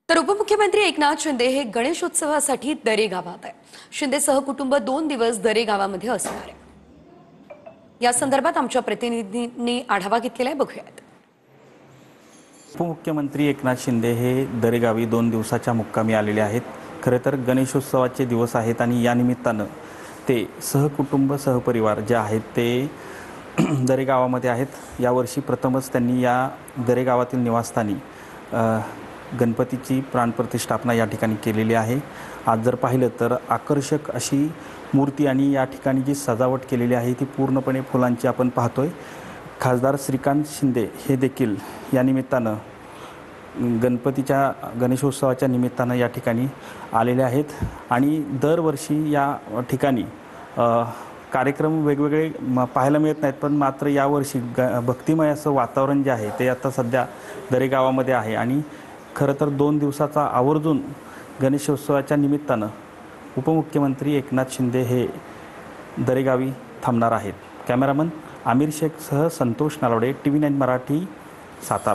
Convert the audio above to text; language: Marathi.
तर उपमुख्यमंत्री एकनाथ शिंदे हे गणेशोत्सवासाठी दरे गावात आहे। शिंदे सहकुटुंब 2 दिवस दरे गावामध्ये असणार आहे। या संदर्भात आमच्या प्रतिनिधींनी आढावा घेतलेला आहे, बघूयात। उपमुख्यमंत्री एकनाथ शिंदे हे दरेगावी 2 दिवसाच्या मुक्कामी आलेले आहेत। खरे तर गणेशोत्सवाचे दिवस आहेत आणि या निमित्तानं ते सहकुटुंब सहपरिवार जे आहेत ते दरेगावामध्ये आहेत। यावर्षी प्रथमच त्यांनी या दरेगावातील निवासस्थानी गणपतीची प्राणप्रतिष्ठापना या ठिकाणी केलेली आहे। आज जर पाहिलं तर आकर्षक अशी मूर्ती आणि या ठिकाणी जी सजावट केलेली आहे ती पूर्णपणे फुलांची आपण पाहतोय। खासदार श्रीकांत शिंदे हे देखील या निमित्तानं गणेशोत्सवाच्या निमित्तानं या ठिकाणी आलेले आहेत आणि दरवर्षी या ठिकाणी कार्यक्रम वेगवेगळे पाहायला मिळत नाहीत, पण मात्र यावर्षी भक्तिमय असं वातावरण जे आहे ते आता सध्या दरेगावामध्ये आहे आणि खरं तर 2 दिवसाचा आवर्जून गणेशोत्सवाच्या निमित्तानं उपमुख्यमंत्री एकनाथ शिंदे हे दरेगावी थांबणार आहेत। कॅमेरामन आमिर शेखसह संतोष नालवडे, TV9 मराठी, सातारा।